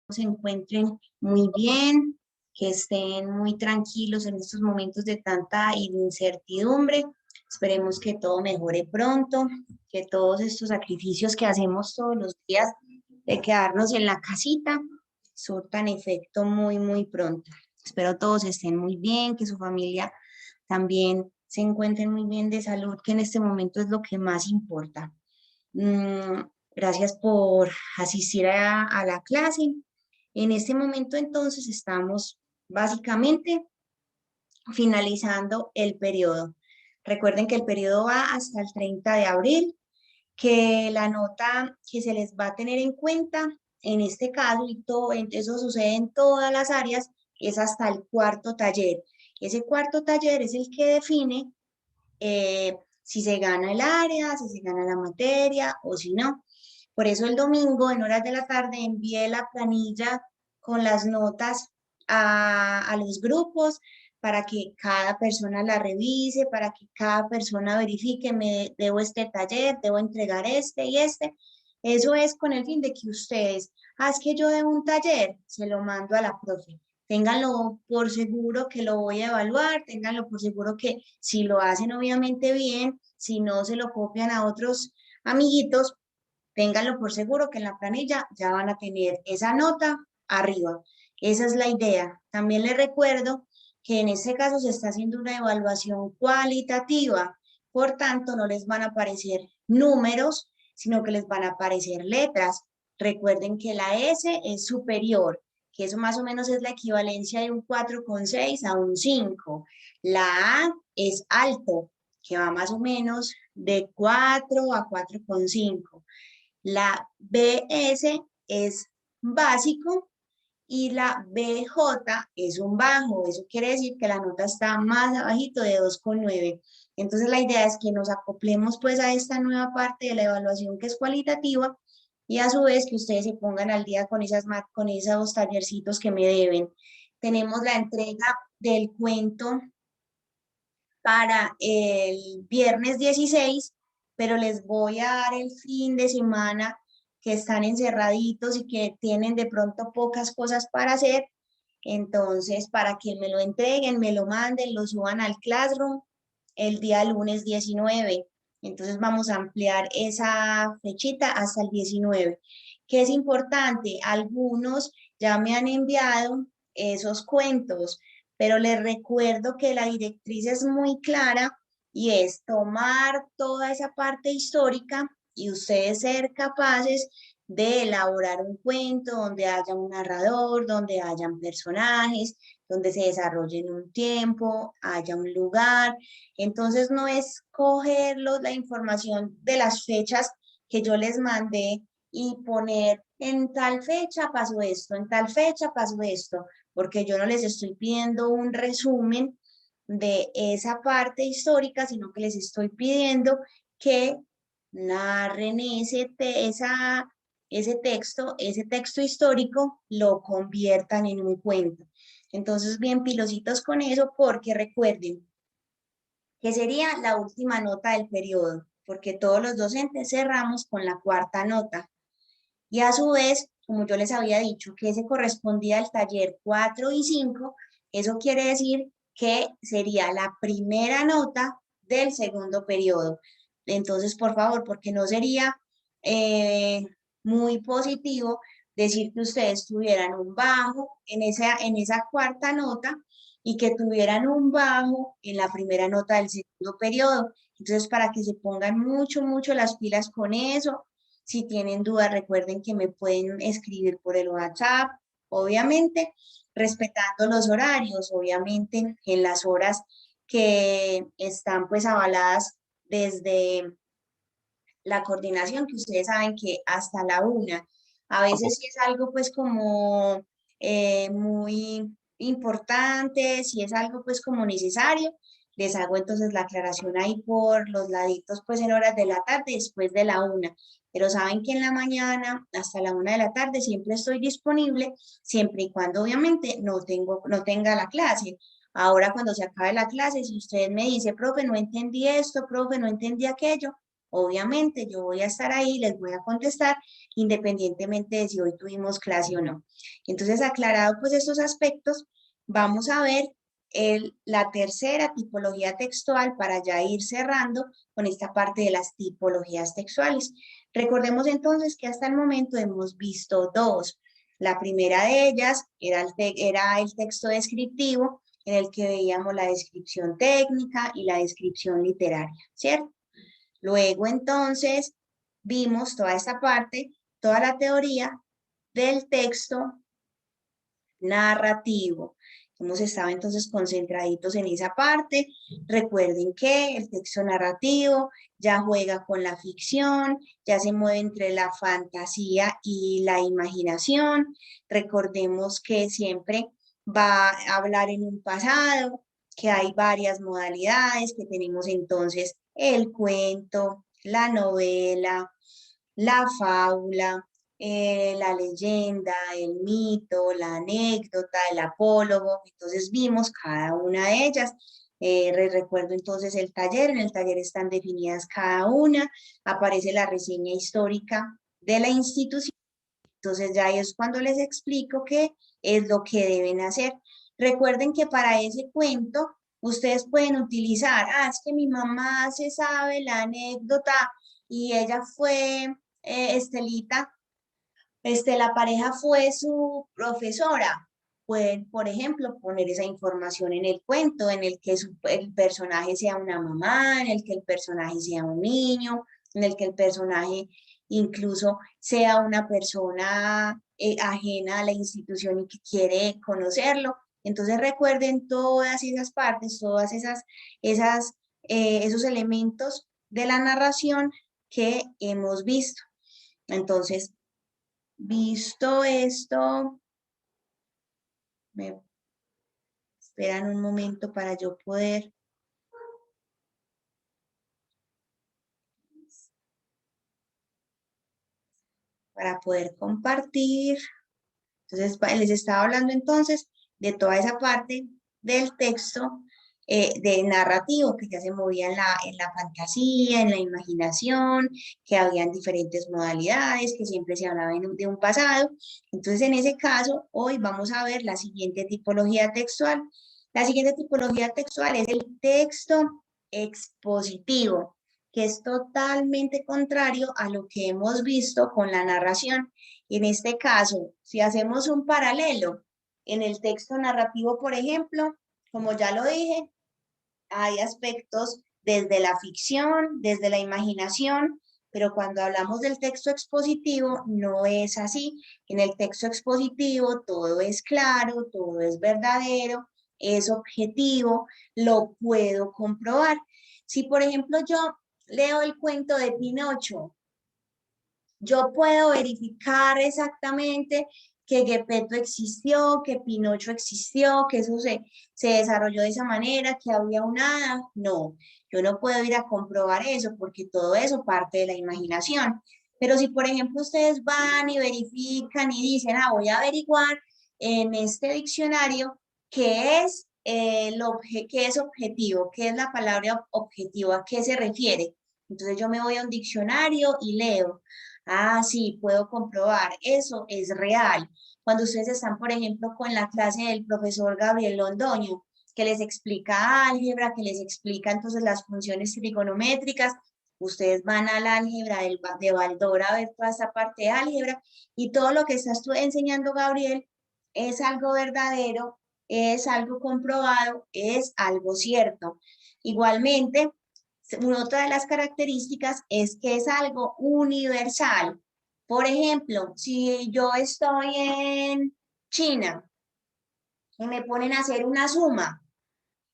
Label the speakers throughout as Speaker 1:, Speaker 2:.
Speaker 1: se encuentren muy bien, que estén muy tranquilos en estos momentos de tanta incertidumbre. Esperemos que todo mejore pronto, que todos estos sacrificios que hacemos todos los días de quedarnos en la casita surtan efecto muy, muy pronto. Espero todos estén muy bien, que su familia también se encuentren muy bien de salud, que en este momento es lo que más importa. Gracias por asistir a la clase. En este momento entonces estamos básicamente finalizando el periodo. Recuerden que el periodo va hasta el 30 de abril, que la nota que se les va a tener en cuenta en este caso, y todo, eso sucede en todas las áreas, es hasta el cuarto taller. Ese cuarto taller es el que define si se gana el área, si se gana la materia o si no. Por eso el domingo, en horas de la tarde, envié la planilla con las notas a los grupos para que cada persona la revise, para que cada persona verifique, me debo este taller, debo entregar este y este. Eso es con el fin de que ustedes, es que yo debo un taller, se lo mando a la profe. Ténganlo por seguro que lo voy a evaluar, ténganlo por seguro que si lo hacen obviamente bien, si no se lo copian a otros amiguitos, ténganlo por seguro que en la planilla ya van a tener esa nota arriba. Esa es la idea. También les recuerdo que en este caso se está haciendo una evaluación cualitativa, por tanto no les van a aparecer números, sino que les van a aparecer letras. Recuerden que la S es superior, que eso más o menos es la equivalencia de un 4,6 a un 5. La A es alto, que va más o menos de 4 a 4,5. La BS es básico y la BJ es un bajo. Eso quiere decir que la nota está más abajito de 2,9. Entonces la idea es que nos acoplemos pues a esta nueva parte de la evaluación que es cualitativa y a su vez que ustedes se pongan al día con con esos tallercitos que me deben. Tenemos la entrega del cuento para el viernes 16, pero les voy a dar el fin de semana que están encerraditos y que tienen de pronto pocas cosas para hacer. Entonces, para que me lo entreguen, me lo manden, lo suban al Classroom el día lunes 19. Entonces, vamos a ampliar esa fechita hasta el 19. ¿Qué es importante? Algunos ya me han enviado esos cuentos, pero les recuerdo que la directriz es muy clara y es tomar toda esa parte histórica y ustedes ser capaces de elaborar un cuento donde haya un narrador, donde hayan personajes, donde se desarrolle en un tiempo, haya un lugar. Entonces no es cogerlos la información de las fechas que yo les mandé y poner en tal fecha pasó esto, en tal fecha pasó esto, porque yo no les estoy pidiendo un resumen de esa parte histórica, sino que les estoy pidiendo que narren ese texto histórico, lo conviertan en un cuento. Entonces, bien pilositos con eso, porque recuerden que sería la última nota del periodo, porque todos los docentes cerramos con la cuarta nota. Y a su vez, como yo les había dicho, que ese correspondía al taller 4 y 5, eso quiere decir que sería la primera nota del segundo periodo. Entonces, por favor, porque no sería eh, muy positivo decir que ustedes tuvieran un bajo en esa cuarta nota y que tuvieran un bajo en la primera nota del segundo periodo. Entonces, para que se pongan mucho, mucho las pilas con eso. Si tienen dudas, recuerden que me pueden escribir por el WhatsApp, obviamente, respetando los horarios, obviamente, en las horas que están pues avaladas desde la coordinación, que ustedes saben que hasta la 1. A veces sí es algo pues como muy importante, si es algo pues como necesario, les hago entonces la aclaración ahí por los laditos pues en horas de la tarde después de la 1. Pero saben que en la mañana hasta la 1 de la tarde siempre estoy disponible, siempre y cuando obviamente no tenga la clase. Ahora cuando se acabe la clase, si usted me dice, profe, no entendí esto, profe, no entendí aquello, Obviamente yo voy a estar ahí, les voy a contestar independientemente de si hoy tuvimos clase o no. Entonces, aclarado pues estos aspectos, vamos a ver la tercera tipología textual para ya ir cerrando con esta parte de las tipologías textuales. Recordemos entonces que hasta el momento hemos visto dos. La primera de ellas era el texto descriptivo, en el que veíamos la descripción técnica y la descripción literaria, ¿cierto? Luego entonces vimos toda esta parte, toda la teoría del texto narrativo. Hemos estado entonces concentraditos en esa parte. Recuerden que el texto narrativo ya juega con la ficción, ya se mueve entre la fantasía y la imaginación. Recordemos que siempre va a hablar en un pasado, que hay varias modalidades, que tenemos entonces el cuento, la novela, la fábula, la leyenda, el mito, la anécdota, el apólogo. Entonces vimos cada una de ellas. Recuerdo entonces el taller, en el taller están definidas cada una, aparece la reseña histórica de la institución. Entonces ya es cuando les explico qué es lo que deben hacer. Recuerden que para ese cuento ustedes pueden utilizar, es que mi mamá se sabe la anécdota y ella fue Estelita, la pareja fue su profesora. Pueden, por ejemplo, poner esa información en el cuento, en el que el personaje sea una mamá, en el que el personaje sea un niño, en el que el personaje incluso sea una persona ajena a la institución y que quiere conocerlo. Entonces recuerden todas esas partes, esos elementos de la narración que hemos visto. Entonces, visto esto, me esperan un momento para yo poder compartir. Entonces, les estaba hablando entonces de toda esa parte del texto de narrativo que ya se movía en la fantasía, en la imaginación, que habían diferentes modalidades, que siempre se hablaba de un pasado. Entonces, en ese caso, hoy vamos a ver la siguiente tipología textual. La siguiente tipología textual es el texto expositivo, que es totalmente contrario a lo que hemos visto con la narración. En este caso, si hacemos un paralelo en el texto narrativo, por ejemplo, como ya lo dije, hay aspectos desde la ficción, desde la imaginación, pero cuando hablamos del texto expositivo no es así. En el texto expositivo todo es claro, todo es verdadero, es objetivo, lo puedo comprobar. Si por ejemplo yo leo el cuento de Pinocho, yo puedo verificar exactamente que Gepetto existió, que Pinocho existió, que eso se desarrolló de esa manera, que había un hada. No, yo no puedo ir a comprobar eso porque todo eso parte de la imaginación. Pero si, por ejemplo, ustedes van y verifican y dicen, voy a averiguar en este diccionario qué es, qué es objetivo, qué es la palabra objetivo, a qué se refiere. Entonces yo me voy a un diccionario y leo. Sí, puedo comprobar, eso es real. Cuando ustedes están, por ejemplo, con la clase del profesor Gabriel Londoño, que les explica álgebra, que les explica entonces las funciones trigonométricas, ustedes van al álgebra de Baldor a ver toda esa parte de álgebra y todo lo que estás tú enseñando, Gabriel, es algo verdadero, es algo comprobado, es algo cierto. Igualmente, otra de las características es que es algo universal. Por ejemplo, si yo estoy en China y me ponen a hacer una suma,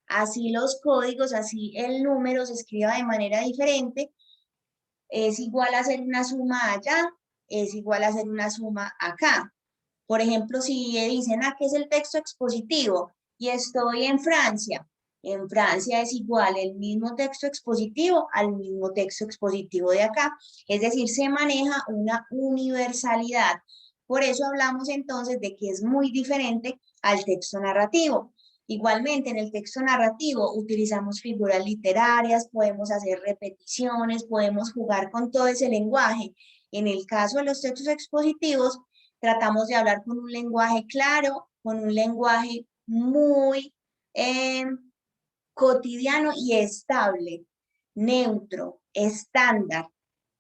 Speaker 1: así los códigos, así el número se escriba de manera diferente, es igual a hacer una suma allá, es igual a hacer una suma acá. Por ejemplo, si dicen, ¿qué es el texto expositivo? Y estoy en Francia es igual el mismo texto expositivo al mismo texto expositivo de acá. Es decir, se maneja una universalidad. Por eso hablamos entonces de que es muy diferente al texto narrativo. Igualmente, en el texto narrativo utilizamos figuras literarias, podemos hacer repeticiones, podemos jugar con todo ese lenguaje. En el caso de los textos expositivos, tratamos de hablar con un lenguaje claro, con un lenguaje muy eh, cotidiano y estable, neutro, estándar.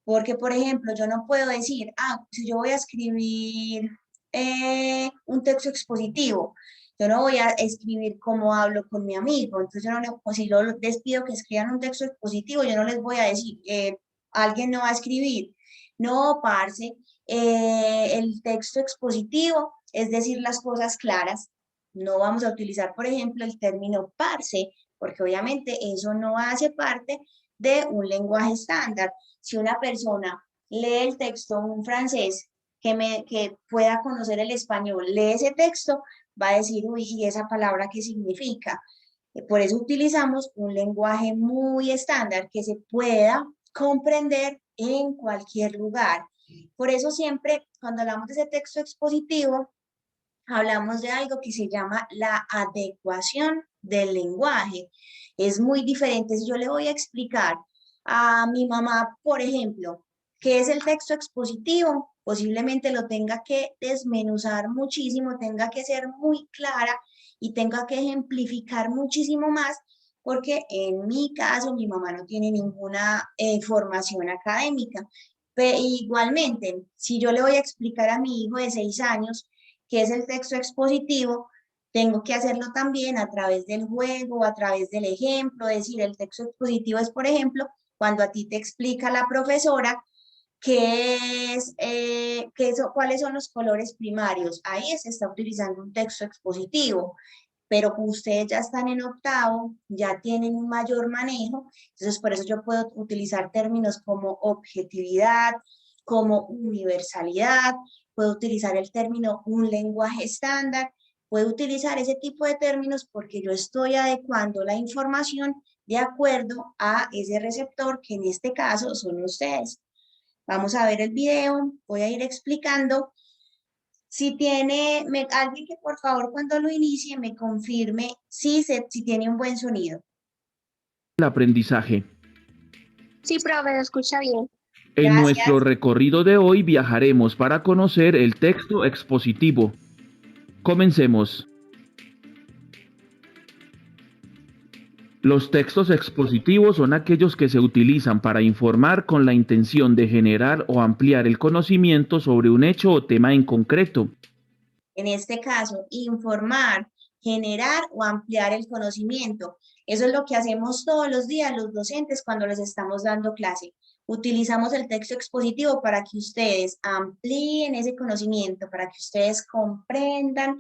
Speaker 1: Porque, por ejemplo, yo no puedo decir, si yo voy a escribir un texto expositivo, yo no voy a escribir cómo hablo con mi amigo. Entonces, yo no, pues, si yo les pido que escriban un texto expositivo, yo no les voy a decir, alguien no va a escribir. No, parce, el texto expositivo es decir las cosas claras. No vamos a utilizar, por ejemplo, el término parce, porque obviamente eso no hace parte de un lenguaje estándar. Si una persona lee el texto, un francés que pueda conocer el español, lee ese texto, va a decir, uy, ¿y esa palabra qué significa? Por eso utilizamos un lenguaje muy estándar que se pueda comprender en cualquier lugar. Por eso siempre, cuando hablamos de ese texto expositivo, hablamos de algo que se llama la adecuación del lenguaje. Es muy diferente. Si yo le voy a explicar a mi mamá, por ejemplo, qué es el texto expositivo, posiblemente lo tenga que desmenuzar muchísimo, tenga que ser muy clara y tenga que ejemplificar muchísimo más, porque en mi caso mi mamá no tiene ninguna formación académica. Pero igualmente, si yo le voy a explicar a mi hijo de 6 años, que es el texto expositivo, tengo que hacerlo también a través del juego, a través del ejemplo, es decir, el texto expositivo es, por ejemplo, cuando a ti te explica la profesora cuáles son los colores primarios. Ahí se está utilizando un texto expositivo, pero como ustedes ya están en octavo, ya tienen un mayor manejo, entonces por eso yo puedo utilizar términos como objetividad, como universalidad, puedo utilizar el término un lenguaje estándar, puedo utilizar ese tipo de términos porque yo estoy adecuando la información de acuerdo a ese receptor, que en este caso son ustedes. Vamos a ver el video, voy a ir explicando. Si tiene, alguien que por favor cuando lo inicie me confirme si tiene un buen sonido.
Speaker 2: El aprendizaje.
Speaker 3: Sí, profe, se escucha bien.
Speaker 2: En nuestro
Speaker 1: Gracias.
Speaker 2: recorrido de hoy viajaremos para conocer el texto expositivo. Comencemos. Los textos expositivos son aquellos que se utilizan para informar con la intención de generar o ampliar el conocimiento sobre un hecho o tema en concreto.
Speaker 1: En este caso, informar, generar o ampliar el conocimiento. Eso es lo que hacemos todos los días los docentes cuando les estamos dando clase. Utilizamos el texto expositivo para que ustedes amplíen ese conocimiento, para que ustedes comprendan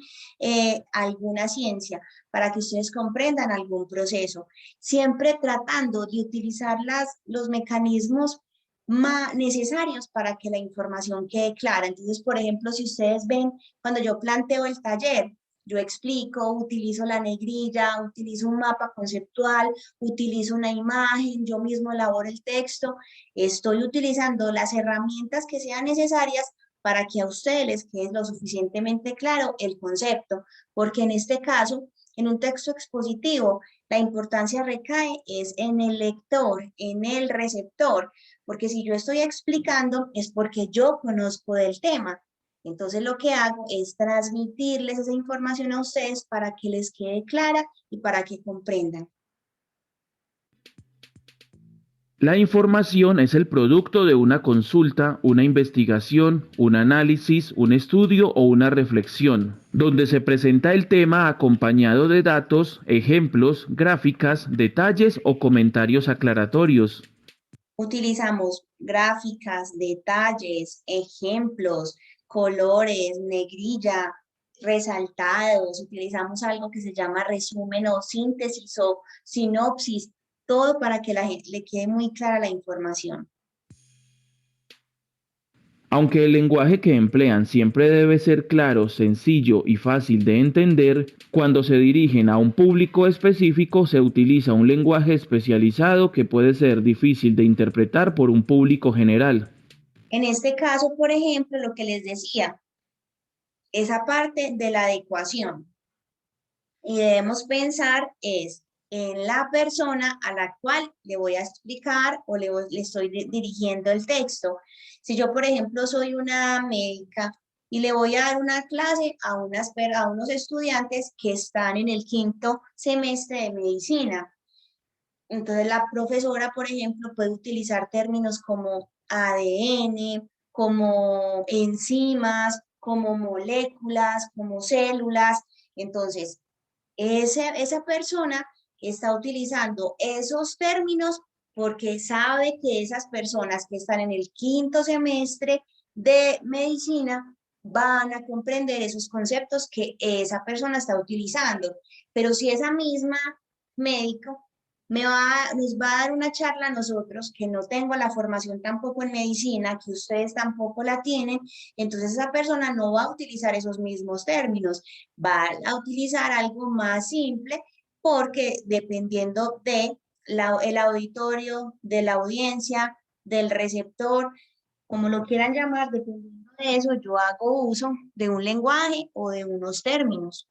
Speaker 1: alguna ciencia, para que ustedes comprendan algún proceso, siempre tratando de utilizar los mecanismos más necesarios para que la información quede clara. Entonces, por ejemplo, si ustedes ven, cuando yo planteo el taller, yo explico, utilizo la negrilla, utilizo un mapa conceptual, utilizo una imagen, yo mismo elaboro el texto, estoy utilizando las herramientas que sean necesarias para que a ustedes les quede lo suficientemente claro el concepto, porque en este caso, en un texto expositivo, la importancia recae es en el lector, en el receptor, porque si yo estoy explicando es porque yo conozco del tema. Entonces lo que hago es transmitirles esa información a ustedes para que les quede clara y para que comprendan.
Speaker 2: La información es el producto de una consulta, una investigación, un análisis, un estudio o una reflexión, donde se presenta el tema acompañado de datos, ejemplos, gráficas, detalles o comentarios aclaratorios.
Speaker 1: Utilizamos gráficas, detalles, ejemplos, colores, negrilla, resaltados, utilizamos algo que se llama resumen o síntesis o sinopsis, todo para que la gente le quede muy clara la información.
Speaker 2: Aunque el lenguaje que emplean siempre debe ser claro, sencillo y fácil de entender, cuando se dirigen a un público específico se utiliza un lenguaje especializado que puede ser difícil de interpretar por un público general.
Speaker 1: En este caso, por ejemplo, lo que les decía, esa parte de la adecuación. y debemos pensar es en la persona a la cual le voy a explicar o le estoy dirigiendo el texto. Si yo, por ejemplo, soy una médica y le voy a dar una clase a unos estudiantes que están en el 5º semestre de medicina. Entonces la profesora, por ejemplo, puede utilizar términos como ADN, como enzimas, como moléculas, como células. Entonces, esa persona está utilizando esos términos porque sabe que esas personas que están en el 5º semestre de medicina van a comprender esos conceptos que esa persona está utilizando. Pero si esa misma médico nos va a dar una charla a nosotros, que no tengo la formación tampoco en medicina, que ustedes tampoco la tienen, entonces esa persona no va a utilizar esos mismos términos, va a utilizar algo más simple porque dependiendo de el auditorio, de la audiencia, del receptor, como lo quieran llamar, dependiendo de eso, yo hago uso de un lenguaje o de unos términos.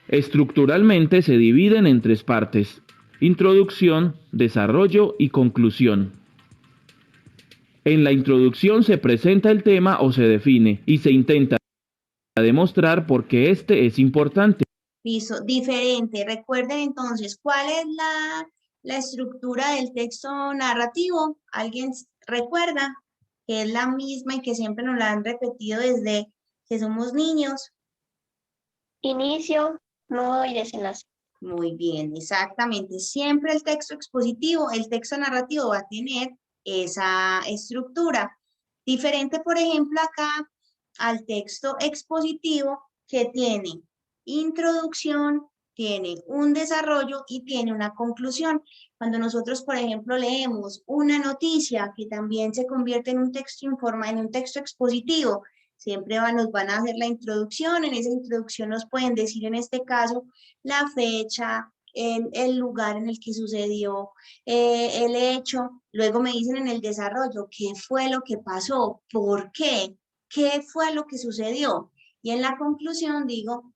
Speaker 2: Estructuralmente se dividen en tres partes: introducción, desarrollo y conclusión. En la introducción se presenta el tema o se define y se intenta demostrar por qué este es importante.
Speaker 1: Listo, diferente. Recuerden entonces, ¿cuál es la estructura del texto narrativo? ¿Alguien recuerda? Que es la misma y que siempre nos la han repetido desde que somos niños.
Speaker 3: Inicio, nudo y desenlace.
Speaker 1: Muy bien, exactamente. Siempre el texto expositivo, el texto narrativo va a tener esa estructura. Diferente, por ejemplo, acá al texto expositivo que tiene introducción, tiene un desarrollo y tiene una conclusión. Cuando nosotros, por ejemplo, leemos una noticia que también se convierte en un texto en un texto expositivo, siempre nos van a hacer la introducción. En esa introducción nos pueden decir en este caso la fecha, el lugar en el que sucedió el hecho. Luego me dicen en el desarrollo qué fue lo que pasó, por qué fue lo que sucedió. Y en la conclusión digo,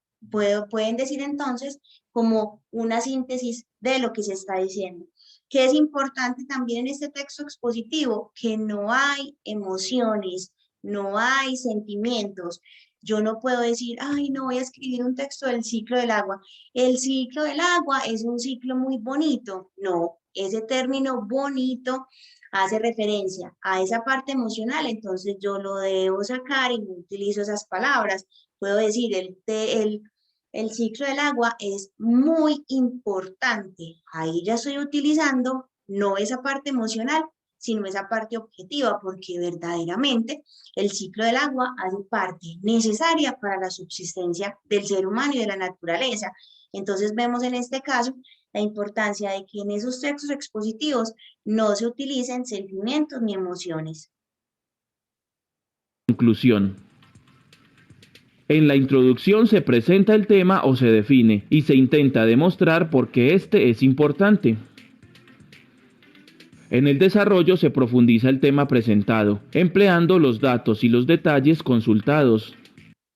Speaker 1: pueden decir entonces como una síntesis de lo que se está diciendo. Que es importante también en este texto expositivo, que no hay emociones, no hay sentimientos. Yo no puedo decir, ay, no voy a escribir un texto del ciclo del agua. El ciclo del agua es un ciclo muy bonito. No, ese término bonito hace referencia a esa parte emocional, entonces yo lo debo sacar y no utilizo esas palabras. Puedo decir, el ciclo del agua es muy importante. Ahí ya estoy utilizando no esa parte emocional, sino esa parte objetiva, porque verdaderamente el ciclo del agua hace parte necesaria para la subsistencia del ser humano y de la naturaleza. Entonces vemos en este caso la importancia de que en esos textos expositivos no se utilicen sentimientos ni emociones.
Speaker 2: Conclusión. En la introducción se presenta el tema o se define y se intenta demostrar por qué este es importante. En el desarrollo se profundiza el tema presentado, empleando los datos y los detalles consultados.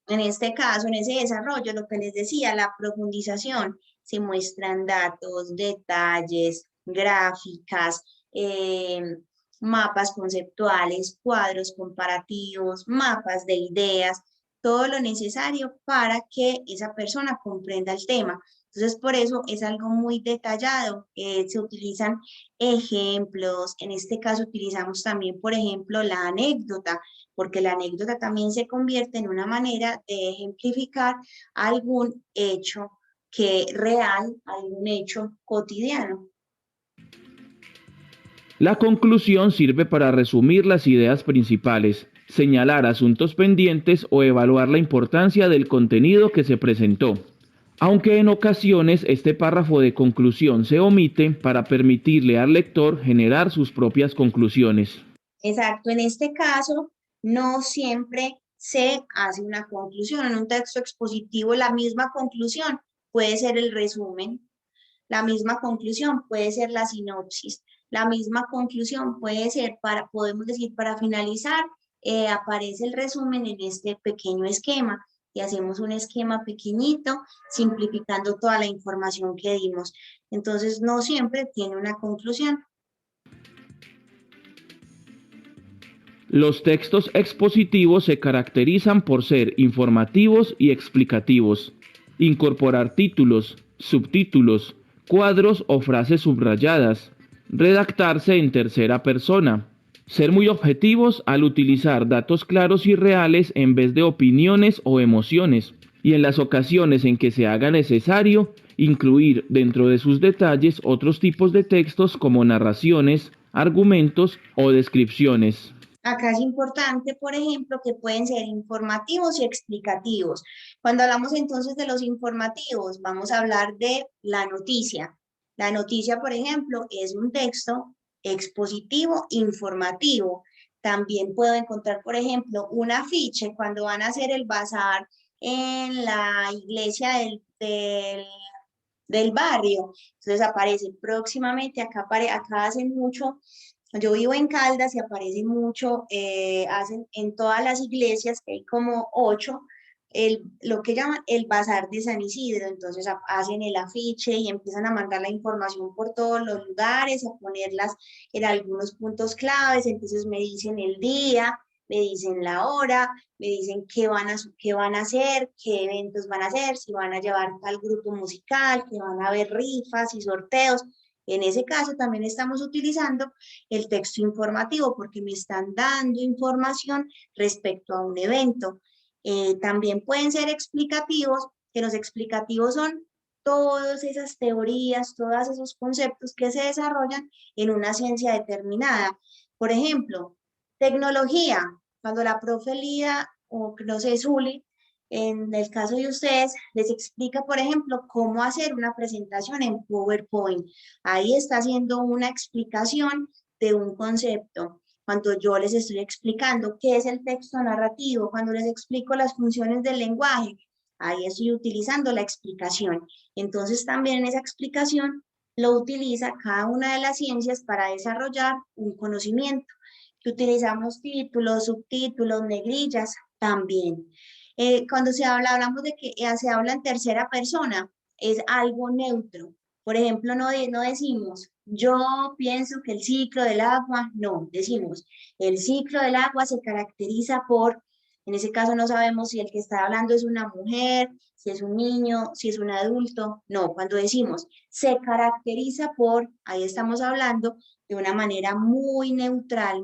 Speaker 1: En este caso, en ese desarrollo, lo que les decía, la profundización, se muestran datos, detalles, gráficas, mapas conceptuales, cuadros comparativos, mapas de ideas, todo lo necesario para que esa persona comprenda el tema. Entonces, por eso es algo muy detallado. Se utilizan ejemplos, en este caso utilizamos también, por ejemplo, la anécdota, porque la anécdota también se convierte en una manera de ejemplificar algún hecho que real, algún hecho cotidiano.
Speaker 2: La conclusión sirve para resumir las ideas principales, señalar asuntos pendientes o evaluar la importancia del contenido que se presentó. Aunque en ocasiones este párrafo de conclusión se omite para permitirle al lector generar sus propias conclusiones.
Speaker 1: Exacto, en este caso no siempre se hace una conclusión. En un texto expositivo la misma conclusión puede ser el resumen, la misma conclusión puede ser la sinopsis, la misma conclusión puede ser podemos decir, para finalizar, aparece el resumen en este pequeño esquema. y hacemos un esquema pequeñito, simplificando toda la información que dimos. Entonces, no siempre tiene una conclusión.
Speaker 2: Los textos expositivos se caracterizan por ser informativos y explicativos. Incorporar títulos, subtítulos, cuadros o frases subrayadas. Redactarse en tercera persona. Ser muy objetivos al utilizar datos claros y reales en vez de opiniones o emociones. Y en las ocasiones en que se haga necesario, incluir dentro de sus detalles otros tipos de textos como narraciones, argumentos o descripciones.
Speaker 1: Acá es importante, por ejemplo, que pueden ser informativos y explicativos. Cuando hablamos entonces de los informativos, vamos a hablar de la noticia. La noticia, por ejemplo, es un texto expositivo informativo. También puedo encontrar, por ejemplo, un afiche cuando van a hacer el bazar en la iglesia del barrio. Entonces aparece próximamente, acá hacen mucho. Yo vivo en Caldas y aparece mucho, hacen en todas las iglesias, que hay como 8, lo que llaman el Bazar de San Isidro. Entonces hacen el afiche y empiezan a mandar la información por todos los lugares, a ponerlas en algunos puntos claves. Entonces me dicen el día, me dicen la hora, me dicen qué van a hacer, qué eventos van a hacer, si van a llevar tal grupo musical, que van a haber rifas y sorteos. En ese caso también estamos utilizando el texto informativo porque me están dando información respecto a un evento. También pueden ser explicativos, que los explicativos son todas esas teorías, todos esos conceptos que se desarrollan en una ciencia determinada. Por ejemplo, tecnología, cuando la profe Lida o no sé, Zuli, en el caso de ustedes, les explica, por ejemplo, cómo hacer una presentación en PowerPoint. Ahí está haciendo una explicación de un concepto. Cuando yo les estoy explicando qué es el texto narrativo, cuando les explico las funciones del lenguaje, ahí estoy utilizando la explicación. Entonces también en esa explicación lo utiliza cada una de las ciencias para desarrollar un conocimiento. Que utilizamos títulos, subtítulos, negrillas, también. Cuando hablamos de que se habla en tercera persona, es algo neutro. Por ejemplo, no decimos, yo pienso que el ciclo del agua, no, decimos, el ciclo del agua se caracteriza por, en ese caso no sabemos si el que está hablando es una mujer, si es un niño, si es un adulto, no, cuando decimos, se caracteriza por, ahí estamos hablando de una manera muy neutral,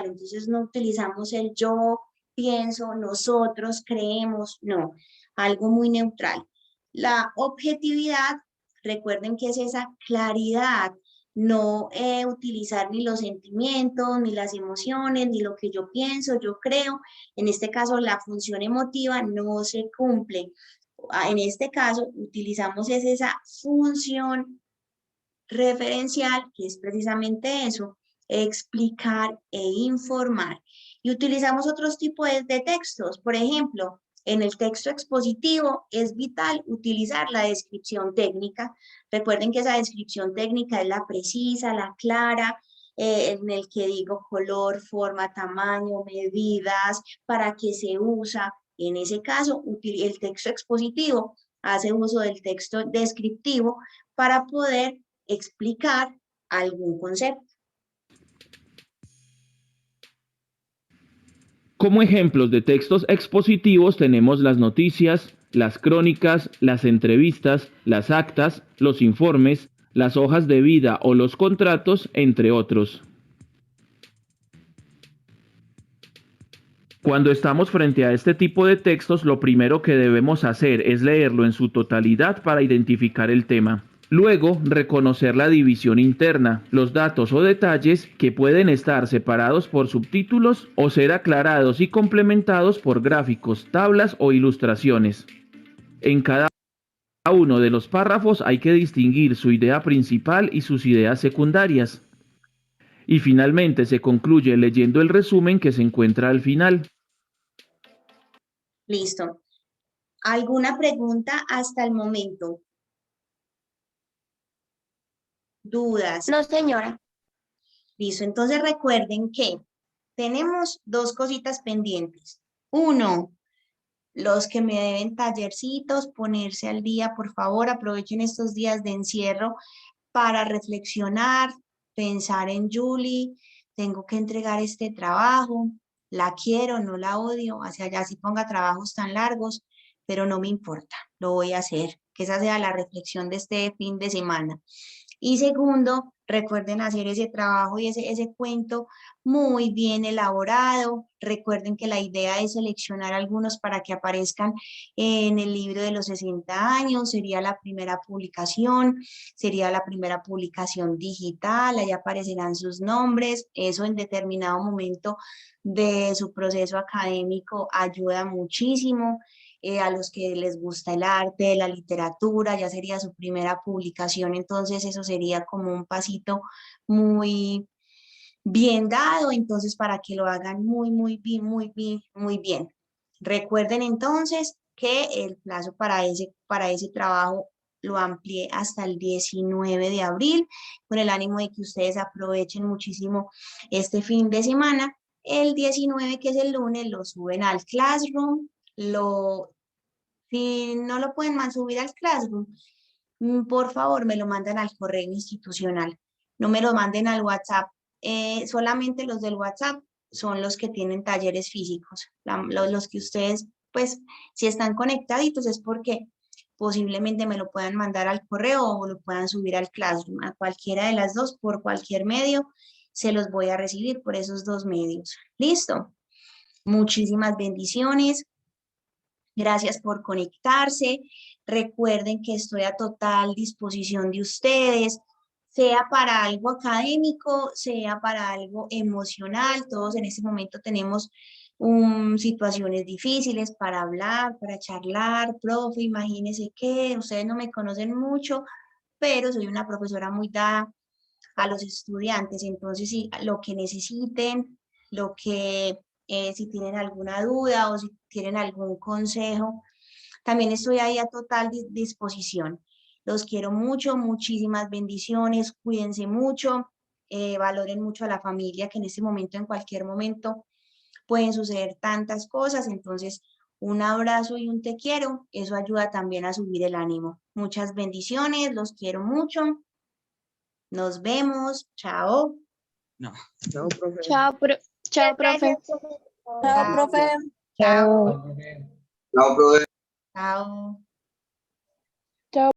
Speaker 1: entonces no utilizamos el yo, pienso, nosotros, creemos, no, algo muy neutral. La objetividad, recuerden que es esa claridad, no utilizar ni los sentimientos, ni las emociones, ni lo que yo pienso, yo creo. En este caso, la función emotiva no se cumple. En este caso, utilizamos esa función referencial, que es precisamente eso, explicar e informar. Y utilizamos otros tipos de textos. Por ejemplo, en el texto expositivo es vital utilizar la descripción técnica. Recuerden que esa descripción técnica es la precisa, la clara, en el que digo color, forma, tamaño, medidas, para qué se usa. En ese caso, el texto expositivo hace uso del texto descriptivo para poder explicar algún concepto.
Speaker 2: Como ejemplos de textos expositivos tenemos las noticias, las crónicas, las entrevistas, las actas, los informes, las hojas de vida o los contratos, entre otros. Cuando estamos frente a este tipo de textos, lo primero que debemos hacer es leerlo en su totalidad para identificar el tema. Luego, reconocer la división interna, los datos o detalles que pueden estar separados por subtítulos o ser aclarados y complementados por gráficos, tablas o ilustraciones. En cada uno de los párrafos hay que distinguir su idea principal y sus ideas secundarias. Y finalmente se concluye leyendo el resumen que se encuentra al final.
Speaker 1: Listo. ¿Alguna pregunta hasta el momento? ¿Dudas?
Speaker 3: No, señora.
Speaker 1: Listo. Entonces recuerden que tenemos dos cositas pendientes. Uno, Los que me deben tallercitos, ponerse al día, por favor, aprovechen estos días de encierro para reflexionar, pensar en Julie, tengo que entregar este trabajo, la quiero, no la odio, hacia allá si ponga trabajos tan largos, pero no me importa, lo voy a hacer, que esa sea la reflexión de este fin de semana. Y segundo, recuerden hacer ese trabajo y ese cuento muy bien elaborado. Recuerden que la idea es seleccionar algunos para que aparezcan en el libro de los 60 años. Sería la primera publicación digital, ahí aparecerán sus nombres. Eso en determinado momento de su proceso académico ayuda muchísimo. A los que les gusta el arte, la literatura, ya sería su primera publicación, entonces eso sería como un pasito muy bien dado, entonces para que lo hagan muy bien, muy bien, muy bien. Recuerden entonces que el plazo para ese trabajo lo amplié hasta el 19 de abril, con el ánimo de que ustedes aprovechen muchísimo este fin de semana. El 19, que es el lunes, lo suben al Classroom, si no lo pueden más subir al Classroom, por favor me lo mandan al correo institucional, no me lo manden al WhatsApp. Solamente los del WhatsApp son los que tienen talleres físicos. Los que ustedes, pues, si están conectaditos es porque posiblemente me lo puedan mandar al correo o lo puedan subir al Classroom, a cualquiera de las dos, por cualquier medio, se los voy a recibir por esos dos medios. ¿Listo? Muchísimas bendiciones. Gracias por conectarse. Recuerden que estoy a total disposición de ustedes, sea para algo académico, sea para algo emocional. Todos en este momento tenemos situaciones difíciles para hablar, para charlar. Profe, imagínense que ustedes no me conocen mucho, pero soy una profesora muy dada a los estudiantes. Entonces, si lo que necesiten, lo que si tienen alguna duda o si tienen algún consejo, también estoy ahí a total disposición. Los quiero mucho, muchísimas bendiciones, cuídense mucho, valoren mucho a la familia, que en este momento, en cualquier momento, pueden suceder tantas cosas. Entonces, un abrazo y un te quiero, eso ayuda también a subir el ánimo. Muchas bendiciones, los quiero mucho. Nos vemos. Chao.
Speaker 4: No.
Speaker 5: Chao, profe.
Speaker 3: Chao, chao, profe.
Speaker 5: Chao, profe.
Speaker 1: Chao.
Speaker 5: Chao, profe.
Speaker 1: Chao.